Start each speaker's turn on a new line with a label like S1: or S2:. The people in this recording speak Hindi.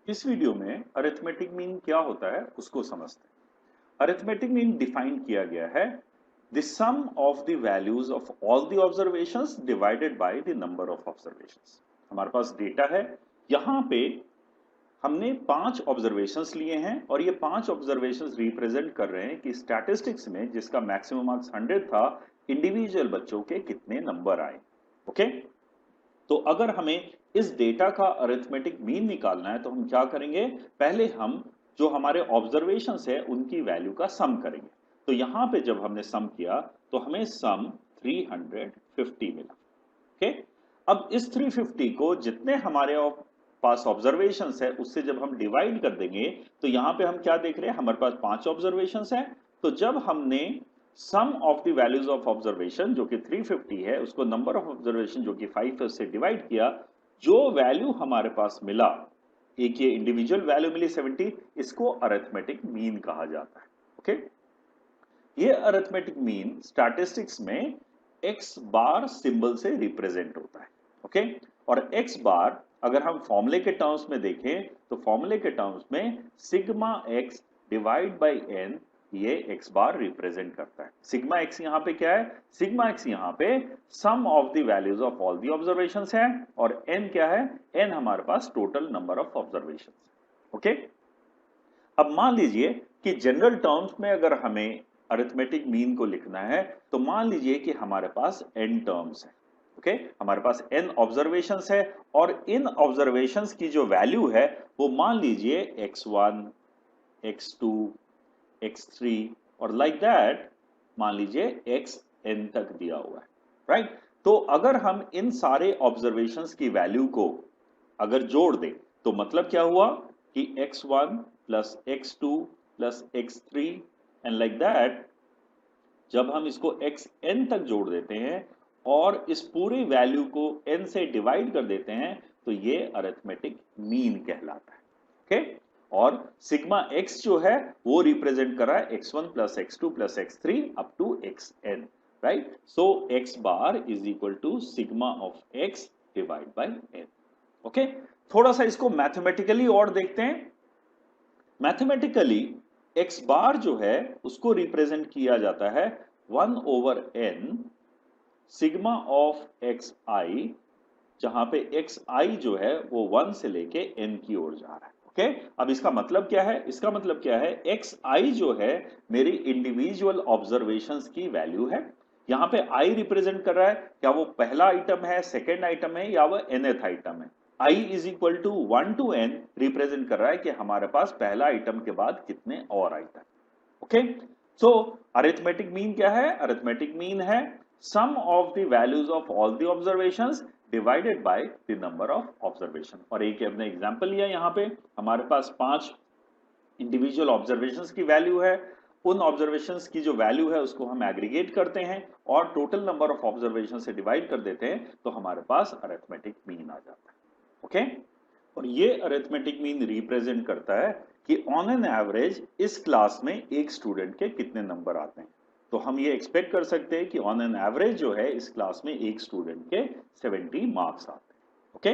S1: इस वीडियो में अरिथमेटिक मीन क्या होता है उसको समझते हैं। अरिथमेटिक मीन डिफाइन किया गया है the sum of the values of all the observations divided by the number of observations. हमारे पास डेटा है, यहाँ पे हमने 5 ऑब्जर्वेशंस लिए हैं और ये 5 ऑब्जर्वेशंस रिप्रेजेंट कर रहे हैं कि स्टैटिस्टिक्स में जिसका मैक्सिमम मार्क्स 100 था, इंडिविजुअल बच्चों के कितने नंबर आए। ओके, तो अगर हमें इस डेटा का अरिथमेटिक मीन निकालना है तो हम क्या करेंगे, पहले हम जो हमारे ऑब्जर्वेशंस है उनकी वैल्यू का सम करेंगे। तो यहां पे जब हमने सम किया तो हमें सम 350 मिला। ओके, अब इस 350 को जितने हमारे पास ऑब्जर्वेशंस है उससे जब हम डिवाइड कर देंगे तो यहां पे हम क्या देख रहे हैं, हमारे पास 5 ऑब्जर्वेशंस है। तो जब हमने sum of the values of observation जो कि 350 है उसको नंबर ऑफ ऑब्जर्वेशन जो कि 5 है उससे डिवाइड किया, जो वैल्यू हमारे पास मिला, एक ये इंडिविजुअल वैल्यू मिली 70, इसको अरिथमेटिक मीन कहा जाता है। ओके, ये अरिथमेटिक मीन स्टैटिस्टिक्स में एक्स बार सिंबल से रिप्रेजेंट होता है। ओके, और एक्स बार अगर हम फॉर्मूले के टर्म्स में देखें तो फॉर्मूले के टर्म्स में sigma x divide by n ये एक्स बार रिप्रेजेंट करता है। सिग्मा एक्स यहां पे क्या है, सिग्मा एक्स यहां पे sum of the values of all the observations है और एन क्या है, एन हमारे पास total number of observations. Okay, अब मान लीजिए कि जनरल टर्म्स में अगर हमें अरिथमेटिक मीन को लिखना है तो मान लीजिए कि हमारे पास n टर्म्स है। ओके, हमारे पास n ऑब्जर्वेशंस है और इन ऑब्जर्वेशंस की जो वैल्यू है वो मान लीजिए x1, x2, x3 और लाइक दैट मान लीजिए xn तक दिया हुआ है। राइट, तो अगर हम इन सारे ऑब्जर्वेशंस की वैल्यू को अगर जोड़ दें तो मतलब क्या हुआ कि x1 plus x2 plus x3 and like that, जब हम इसको xn तक जोड़ देते हैं और इस पूरी वैल्यू को n से डिवाइड कर देते हैं तो ये अरिथमेटिक मीन कहलाता है। ओके, और सिग्मा x जो है वो रिप्रेजेंट कर रहा है x1 plus x2 plus x3 up to xn। Right, so x bar is equal to sigma of x divide by n। Okay, थोड़ा सा इसको मैथमेटिकली और देखते हैं। मैथमेटिकली x बार जो है उसको रिप्रेजेंट किया जाता है 1 over n sigma of x i, जहां पे एक्स आई जो है वो 1 से लेके n की ओर जा रहा है। ओके, अब इसका मतलब क्या है, इसका मतलब क्या है, एक्स आई जो है मेरी इंडिविजुअल ऑब्जर्वेशंस की वैल्यू है। यहां पे आई रिप्रेजेंट कर रहा है क्या वो पहला आइटम है, सेकेंड आइटम है या वह nth आइटम है। i is equal to 1 to n represent कर रहा है कि हमारे पास पहला आइटम के बाद कितने और item. Okay, so arithmetic mean क्या है, अरिथमेटिक मीन है sum of the values of all the observations divided by the number of observation. और एक हमने एग्जांपल लिया, यहाँ पे हमारे पास 5 इंडिविजुअल ऑब्जर्वेशंस की वैल्यू है, उन ऑब्जर्वेशंस की जो वैल्यू है उसको हम एग्रीगेट करते हैं और टोटल नंबर ऑफ ऑब्जर्वेशन से डिवाइड कर देते हैं तो हमारे पास अरिथमेटिक मीन आ जाता है। ओके, और ये अरिथमेटिक मीन रिप्रेजेंट करता है कि ऑन एन एवरेज इस क्लास में एक स्टूडेंट के कितने नंबर आते हैं। तो हम ये एक्सपेक्ट कर सकते हैं कि ऑन एन एवरेज जो है इस क्लास में एक स्टूडेंट के 70 मार्क्स आते हैं। ओके,